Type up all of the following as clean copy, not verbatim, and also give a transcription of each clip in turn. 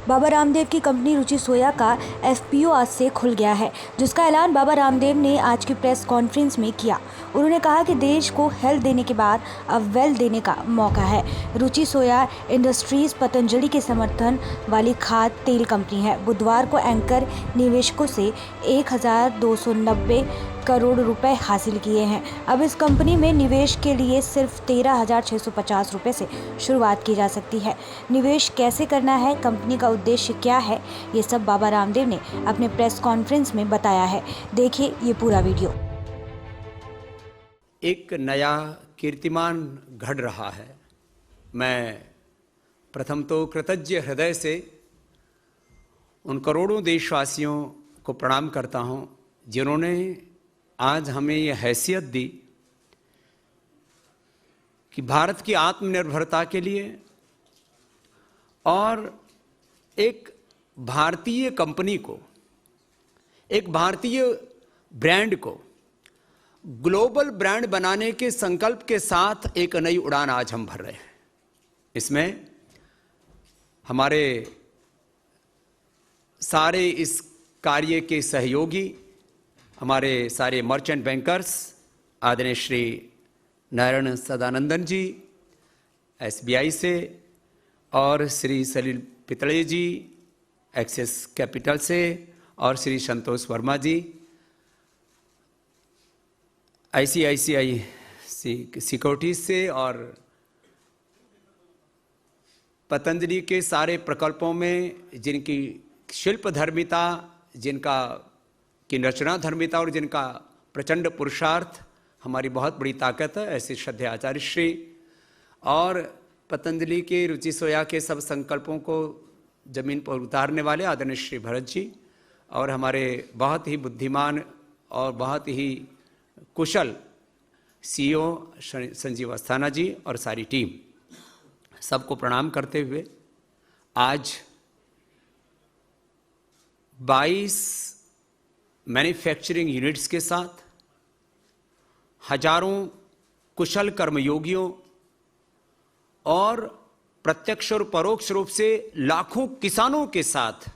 बाबा रामदेव की कंपनी रुचि सोया का एफपीओ आज से खुल गया है, जिसका ऐलान बाबा रामदेव ने आज की प्रेस कॉन्फ्रेंस में किया। उन्होंने कहा कि देश को हेल्थ देने के बाद अब वेल्थ देने का मौका है। रुचि सोया इंडस्ट्रीज पतंजलि के समर्थन वाली खाद्य तेल कंपनी है। बुधवार को एंकर निवेशकों से 1290 करोड़ रुपए हासिल किए हैं। अब इस कंपनी में निवेश के लिए सिर्फ 13,650 रुपए से शुरुआत की जा सकती है। निवेश कैसे करना है, कंपनी का उद्देश्य क्या है, ये सब बाबा रामदेव ने अपने प्रेस कॉन्फ्रेंस में बताया है। देखिए ये पूरा वीडियो। एक नया कीर्तिमान घड़ रहा है। मैं प्रथम तो कृतज्ञ हृदय से उन करोड़ों देशवासियों को प्रणाम करता हूं जिन्होंने आज हमें ये हैसियत दी कि भारत की आत्मनिर्भरता के लिए और एक भारतीय कंपनी को, एक भारतीय ब्रांड को ग्लोबल ब्रांड बनाने के संकल्प के साथ एक नई उड़ान आज हम भर रहे हैं। इसमें हमारे सारे इस कार्य के सहयोगी, हमारे सारे मर्चेंट बैंकर्स, आदरणीय श्री नारायण सदानंदन जी एसबीआई से, और श्री सलील पितले जी एक्सिस कैपिटल से, और श्री संतोष वर्मा जी आईसीआईसीआई सिक्योरिटीज से, और पतंजलि के सारे प्रकल्पों में जिनकी शिल्प धर्मिता, जिनका की रचना धर्मिता और जिनका प्रचंड पुरुषार्थ हमारी बहुत बड़ी ताकत है, ऐसे श्रद्धेय आचार्य श्री, और पतंजलि के रुचि सोया के सब संकल्पों को जमीन पर उतारने वाले आदरणीय श्री भरत जी, और हमारे बहुत ही बुद्धिमान और बहुत ही कुशल सीईओ संजीव अस्थाना जी और सारी टीम, सबको प्रणाम करते हुए आज 22 मैन्युफैक्चरिंग यूनिट्स के साथ हजारों कुशल कर्मयोगियों और प्रत्यक्ष और परोक्ष रूप से लाखों किसानों के साथ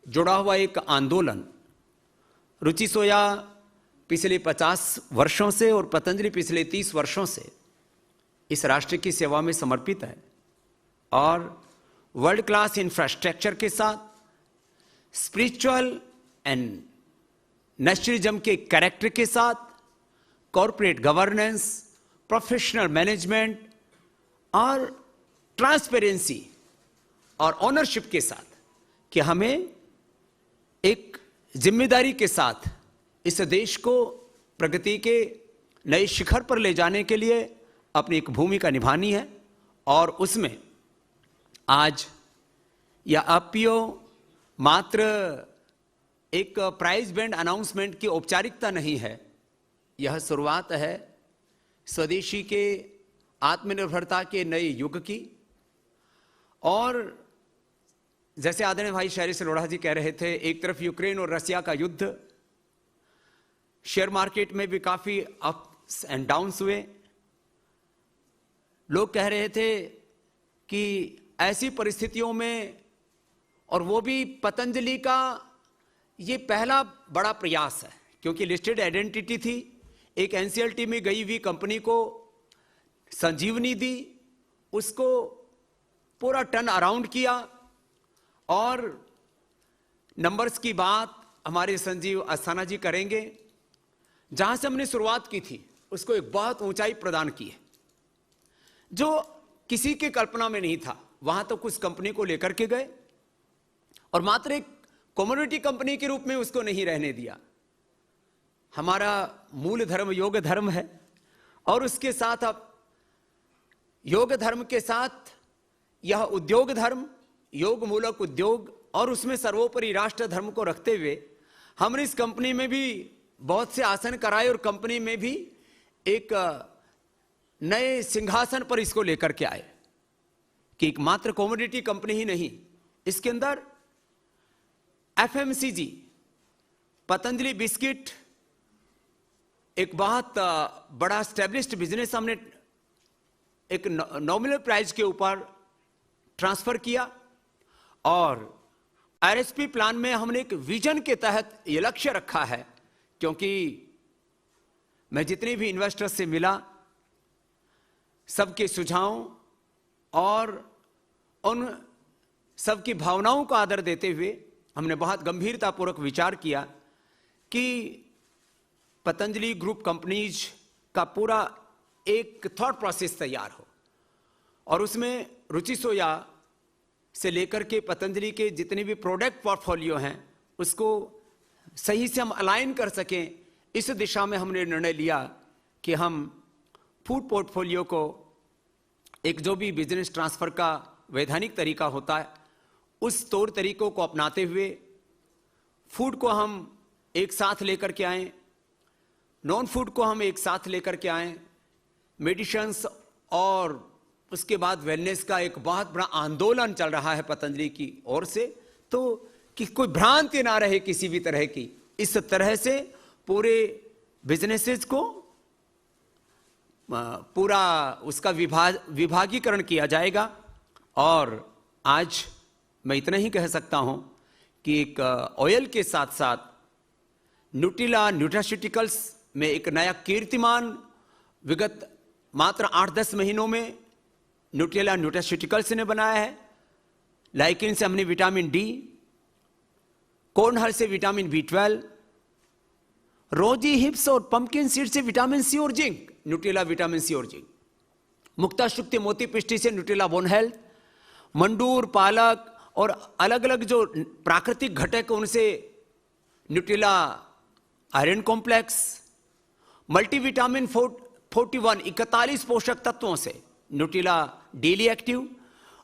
जुड़ा हुआ एक आंदोलन। रुचि सोया पिछले 50 वर्षों से और पतंजलि पिछले 30 वर्षों से इस राष्ट्र की सेवा में समर्पित है, और वर्ल्ड क्लास इंफ्रास्ट्रक्चर के साथ स्पिरिचुअल एंड नेचुरलिज्म के कैरेक्टर के साथ कॉर्पोरेट गवर्नेंस, प्रोफेशनल मैनेजमेंट और ट्रांसपेरेंसी और ऑनरशिप के साथ कि हमें एक जिम्मेदारी के साथ इस देश को प्रगति के नए शिखर पर ले जाने के लिए अपनी एक भूमिका निभानी है। और उसमें आज यह आईपीओ मात्र एक प्राइज बैंड अनाउंसमेंट की औपचारिकता नहीं है, यह शुरुआत है स्वदेशी के आत्मनिर्भरता के नए युग की। और जैसे आदरणीय भाई शैरी से लोढ़ा जी कह रहे थे, एक तरफ यूक्रेन और रसिया का युद्ध, शेयर मार्केट में भी काफी अप्स एंड डाउन्स हुए। लोग कह रहे थे कि ऐसी परिस्थितियों में, और वो भी पतंजलि का ये पहला बड़ा प्रयास है, क्योंकि लिस्टेड आइडेंटिटी थी, एक एनसीएलटी में गई हुई कंपनी को संजीवनी दी, उसको पूरा टर्न अराउंड किया, और नंबर्स की बात हमारे संजीव अस्थाना जी करेंगे। जहां से हमने शुरुआत की थी उसको एक बहुत ऊंचाई प्रदान की है जो किसी के कल्पना में नहीं था। वहां तो कुछ कंपनी को लेकर के गए और मात्र एक कम्युनिटी कंपनी के रूप में उसको नहीं रहने दिया। हमारा मूल धर्म योग धर्म है, और उसके साथ अब योग धर्म के साथ यह उद्योग धर्म, योग मूलक उद्योग, और उसमें सर्वोपरि राष्ट्र धर्म को रखते हुए हमने इस कंपनी में भी बहुत से आसन कराए, और कंपनी में भी एक नए सिंहासन पर इसको लेकर के आए कि एक मात्र कमोडिटी कंपनी ही नहीं, इसके अंदर एफएमसीजी, पतंजलि बिस्किट एक बहुत बड़ा स्टैब्लिश्ड बिजनेस हमने एक नॉमिनल प्राइस के ऊपर ट्रांसफर किया, और आरएसपी प्लान में हमने एक विजन के तहत ये लक्ष्य रखा है, क्योंकि मैं जितने भी इन्वेस्टर्स से मिला, सबके सुझावों और उन सबकी भावनाओं को आदर देते हुए हमने बहुत गंभीरतापूर्वक विचार किया कि पतंजलि ग्रुप कंपनीज का पूरा एक थॉट प्रोसेस तैयार हो और उसमें रुचि सोया से लेकर के पतंजलि के जितने भी प्रोडक्ट पोर्टफोलियो हैं उसको सही से हम अलाइन कर सकें। इस दिशा में हमने निर्णय लिया कि हम फूड पोर्टफोलियो को एक जो भी बिजनेस ट्रांसफर का वैधानिक तरीका होता है उस तौर तरीकों को अपनाते हुए फूड को हम एक साथ लेकर के आएं, नॉन फूड को हम एक साथ लेकर के आएं, मेडिसिन्स और उसके बाद वेलनेस का एक बहुत बड़ा आंदोलन चल रहा है पतंजलि की ओर से, तो कि कोई भ्रांति ना रहे किसी भी तरह की। इस तरह से पूरे बिजनेसेस को पूरा उसका विभागीकरण किया जाएगा। और आज मैं इतना ही कह सकता हूं कि एक ऑयल के साथ साथ न्यूट्रिला न्यूट्रास्यूटिकल्स में एक नया कीर्तिमान विगत मात्र 8-10 महीनों में न्यूट्रिला न्यूट्रास्यूटिकल्स ने बनाया है। लाइकिन से हमने विटामिन डी, कोर्नहल से विटामिन B12, रोजी हिप्स और पंपकिन सीड से विटामिन सी और जिंक, न्यूट्रिला विटामिन सी और जिंक, मुक्ता शुक्ति मोती पिष्टी से न्यूट्रिला बोन हेल्थ, मंडूर पालक और अलग अलग जो प्राकृतिक घटक उनसे न्यूट्रिला आयरन कॉम्प्लेक्स, मल्टीविटामिन 41 पोषक तत्वों से न्यूट्रिला डेली एक्टिव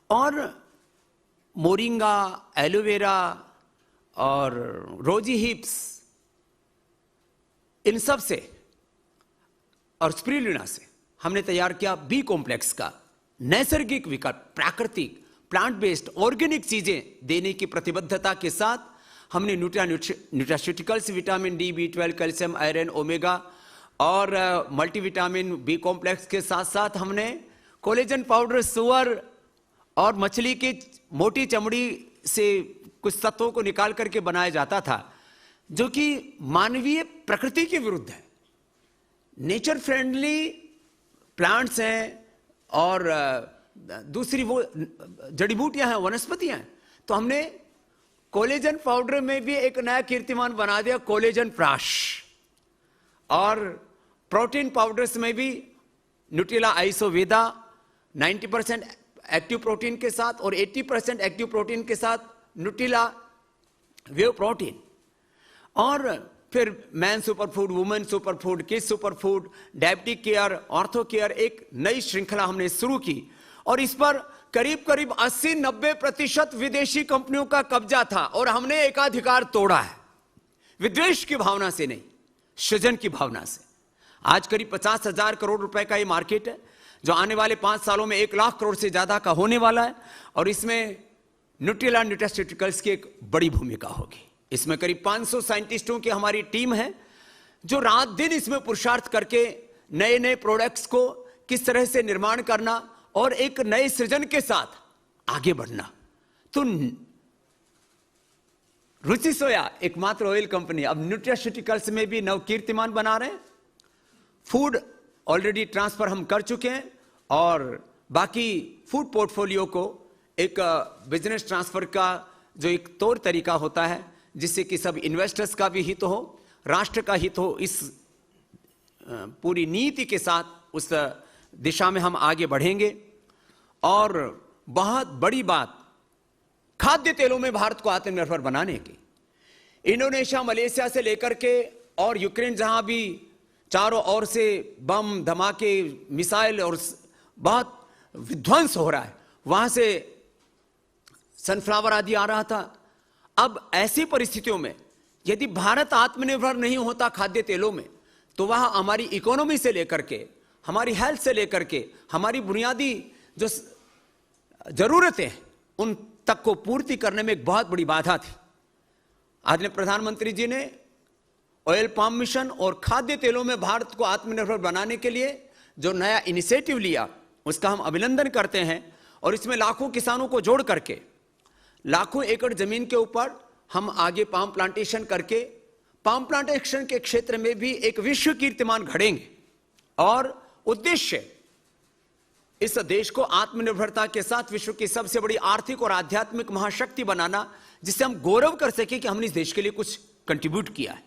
और मोरिंगा, एलोवेरा और रोजी हिप्स, इन सब से और स्पिरुलिना से हमने तैयार किया बी कॉम्प्लेक्स का नैसर्गिक विकल्प, प्राकृतिक प्लांट बेस्ड ऑर्गेनिक चीजें देने की प्रतिबद्धता के साथ हमने nutraceuticals, vitamin D, B12, calcium, iron, omega और मल्टीविटामिन बी कॉम्प्लेक्स के साथ साथ हमने कोलेजन पाउडर सुअर और मछली की मोटी चमड़ी से कुछ तत्वों को निकाल करके बनाया जाता था, जो कि मानवीय प्रकृति के विरुद्ध है। नेचर फ्रेंडली प्लांट्स हैं और दूसरी वो जड़ी बूटियां हैं, वनस्पतियां हैं। तो हमने कोलेजन पाउडर में भी एक नया कीर्तिमान बना दिया, कोलेजन प्राश, और प्रोटीन पाउडर्स में भी न्यूट्रिला आइसोवेदा 90% एक्टिव प्रोटीन के साथ और 80% एक्टिव प्रोटीन के साथ न्यूट्रिला वेव प्रोटीन, और फिर man super food, women super food, kids super food, diabetic care, ortho care, एक नई श्रृंखला हमने शुरू की। और इस पर करीब करीब 80-90% विदेशी कंपनियों का कब्जा था और हमने एकाधिकार तोड़ा है, विद्वेष की भावना से नहीं, सृजन की भावना से। आज करीब 50,000 करोड़ रुपए का ये मार्केट है, जो आने वाले 5 सालों में 1 लाख करोड़ से ज्यादा का होने वाला है, और इसमें न्यूट्रिला न्यूट्रास्यूटिकल्स की एक बड़ी भूमिका होगी। इसमें करीब 500 साइंटिस्टों की हमारी टीम है, जो रात दिन इसमें पुरुषार्थ करके नए नए प्रोडक्ट्स को किस तरह से निर्माण करना और एक नए सृजन के साथ आगे बढ़ना। तो रुचि सोया एकमात्र ऑयल कंपनी अब न्यूट्रास्यूटिकल्स में भी नव कीर्तिमान बना रहे हैं। फूड ऑलरेडी ट्रांसफर हम कर चुके हैं और बाकी फूड पोर्टफोलियो को एक बिजनेस ट्रांसफर का जो एक तौर तरीका होता है, जिससे कि सब इन्वेस्टर्स का भी हित हो, राष्ट्र का हित हो, इस पूरी नीति के साथ उस दिशा में हम आगे बढ़ेंगे। और बहुत बड़ी बात, खाद्य तेलों में भारत को आत्मनिर्भर बनाने की, इंडोनेशिया, मलेशिया से लेकर के और यूक्रेन, जहां भी चारों ओर से बम धमाके, मिसाइल और बहुत विध्वंस हो रहा है, वहां से सनफ्लावर आदि आ रहा था। अब ऐसी परिस्थितियों में यदि भारत आत्मनिर्भर नहीं होता खाद्य तेलों में, तो वह हमारी इकोनॉमी से लेकर के, हमारी हेल्थ से लेकर के, हमारी बुनियादी जो जरूरतें उन तक को पूर्ति करने में एक बहुत बड़ी बाधा थी। आदरणीय प्रधानमंत्री जी ने ऑयल पाम मिशन और खाद्य तेलों में भारत को आत्मनिर्भर बनाने के लिए जो नया इनिशिएटिव लिया, उसका हम अभिनंदन करते हैं। और इसमें लाखों किसानों को जोड़ करके लाखों एकड़ जमीन के ऊपर हम आगे पाम प्लांटेशन करके पाम प्लांटेशन के क्षेत्र में भी एक विश्व कीर्तिमान गढ़ेंगे और उद्देश्य इस देश को आत्मनिर्भरता के साथ विश्व की सबसे बड़ी आर्थिक और आध्यात्मिक महाशक्ति बनाना, जिससे हम गौरव कर सके कि हमने इस देश के लिए कुछ कंट्रीब्यूट किया है।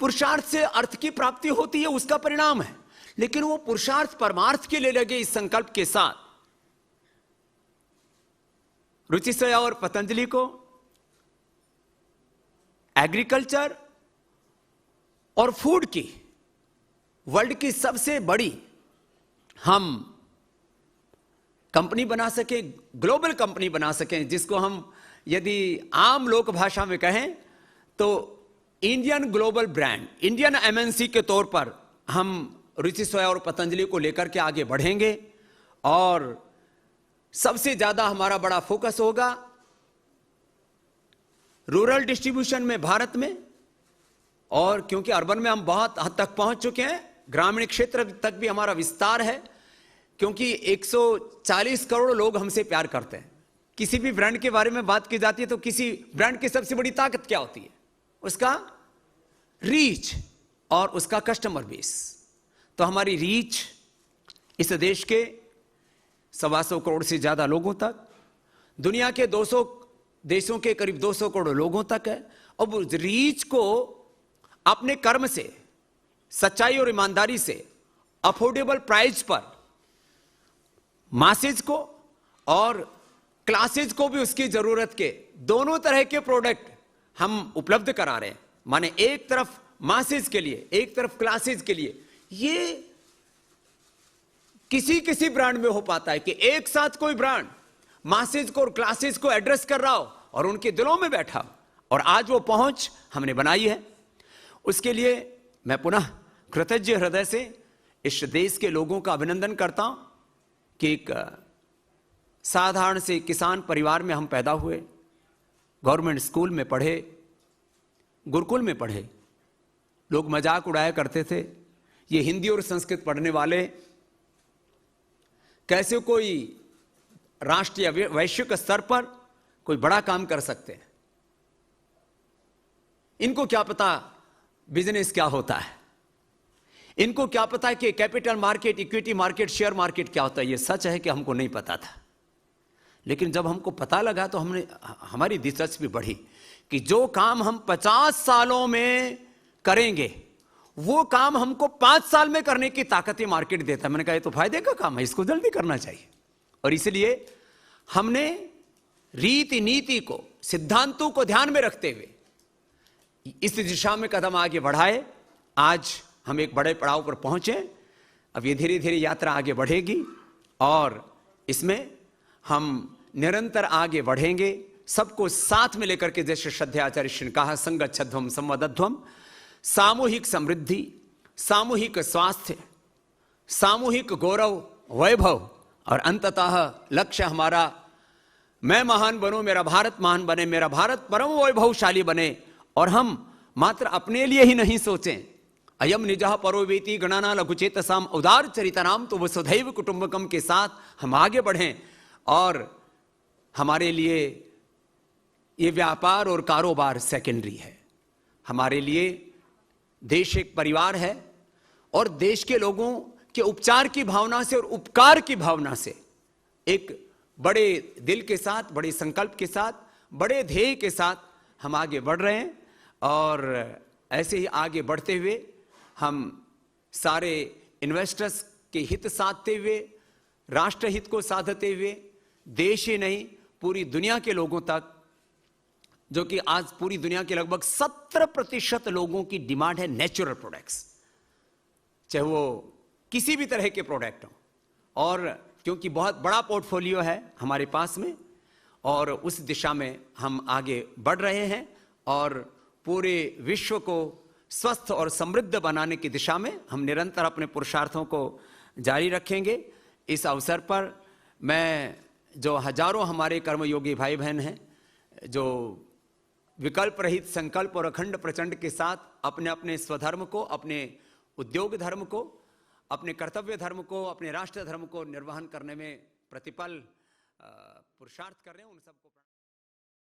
पुरुषार्थ से अर्थ की प्राप्ति होती है, उसका परिणाम है, लेकिन वो पुरुषार्थ परमार्थ के लिए लगे इस संकल्प के साथ रुचि सोया और पतंजलि को एग्रीकल्चर और फूड की वर्ल्ड की सबसे बड़ी हम कंपनी बना सके, ग्लोबल कंपनी बना सकें, जिसको हम यदि आम लोक भाषा में कहें तो Indian global brand, Indian MNC के तौर पर हम रुचि सोया और पतंजलि को लेकर के आगे बढ़ेंगे। और सबसे ज्यादा हमारा बड़ा फोकस होगा रूरल डिस्ट्रीब्यूशन में भारत में, और क्योंकि अर्बन में हम बहुत हद तक पहुंच चुके हैं, ग्रामीण क्षेत्र तक भी हमारा विस्तार है, क्योंकि 140 करोड़ लोग हमसे प्यार करते हैं। किसी भी ब्रांड के बारे में बात की जाती है तो किसी ब्रांड की सबसे बड़ी ताकत क्या होती है? उसका रीच और उसका कस्टमर बेस। तो हमारी रीच इस देश के 125 करोड़ से ज्यादा लोगों तक, दुनिया के 200 देशों के करीब 200 करोड़ लोगों तक है। अब उस रीच को अपने कर्म से, सच्चाई और ईमानदारी से अफोर्डेबल प्राइस पर मासेज को और क्लासेज को भी उसकी जरूरत के दोनों तरह के प्रोडक्ट हम उपलब्ध करा रहे हैं। माने एक तरफ मासेज के लिए, एक तरफ क्लासेज के लिए। ये किसी ब्रांड में हो पाता है कि एक साथ कोई ब्रांड मासेज को और क्लासेज को एड्रेस कर रहा हो और उनके दिलों में बैठा हो, और आज वो पहुंच हमने बनाई है। उसके लिए मैं पुनः कृतज्ञ हृदय से इस देश के लोगों का अभिनंदन करता हूं कि एक साधारण से किसान परिवार में हम पैदा हुए, गवर्नमेंट स्कूल में पढ़े, गुरुकुल में पढ़े। लोग मजाक उड़ाया करते थे, ये हिंदी और संस्कृत पढ़ने वाले कैसे कोई राष्ट्रीय वैश्विक स्तर पर कोई बड़ा काम कर सकते हैं। इनको क्या पता बिजनेस क्या होता है, इनको क्या पता है कि capital market, equity market, share market क्या होता है। ये सच है कि हमको नहीं पता था, लेकिन जब हमको पता लगा तो हमारी दिलचस्पी बढ़ी कि जो काम हम 50 सालों में करेंगे वो काम हमको 5 साल में करने की ताकत ही मार्केट देता है। मैंने कहा ये तो फायदे का काम है, इसको जल्दी करना चाहिए। और इसलिए हमने रीति नीति को, सिद्धांतों को ध्यान में रखते हुए इस दिशा में कदम आगे बढ़ाए। आज हम एक बड़े पड़ाव पर पहुंचे। अब ये धीरे धीरे यात्रा आगे बढ़ेगी और इसमें हम निरंतर आगे बढ़ेंगे, सबको साथ में लेकर के। जैसे श्रद्धाचार्य श्री ने कहा, संगच्छध्वम संवदध्वम, सामूहिक समृद्धि, सामूहिक स्वास्थ्य, सामूहिक गौरव वैभव, और अंततः लक्ष्य हमारा मैं महान बनूं, मेरा भारत महान बने, मेरा भारत परम वैभवशाली बने। और हम मात्र अपने लिए ही नहीं सोचें, अयम निजः परोवेति गणना लघुचेतसाम उदार चरितनाम, तो वसुधैव कुटुंबकम के साथ हम आगे बढ़ें। और हमारे लिए ये व्यापार और कारोबार सेकेंडरी है, हमारे लिए देश एक परिवार है, और देश के लोगों के उपचार की भावना से और उपकार की भावना से एक बड़े दिल के साथ, बड़े संकल्प के साथ, बड़े ध्येय के साथ हम आगे बढ़ रहे हैं। और ऐसे ही आगे बढ़ते हुए हम सारे इन्वेस्टर्स के हित साधते हुए, राष्ट्र हित को साधते हुए, देश ही नहीं पूरी दुनिया के लोगों तक, जो कि आज पूरी दुनिया के लगभग 70% लोगों की डिमांड है नेचुरल प्रोडक्ट्स, चाहे वो किसी भी तरह के प्रोडक्ट हो। और क्योंकि बहुत बड़ा पोर्टफोलियो है हमारे पास में, और उस दिशा में हम आगे बढ़ रहे हैं और पूरे विश्व को स्वस्थ और समृद्ध बनाने की दिशा में हम निरंतर अपने पुरुषार्थों को जारी रखेंगे। इस अवसर पर मैं जो हजारों हमारे कर्मयोगी भाई बहन हैं, जो विकल्प रहित संकल्प और अखंड प्रचंड के साथ अपने अपने स्वधर्म को, अपने उद्योग धर्म को, अपने कर्तव्य धर्म को, अपने राष्ट्र धर्म को निर्वहन करने में प्रतिपल पुरुषार्थ कर रहे हैं उन सबको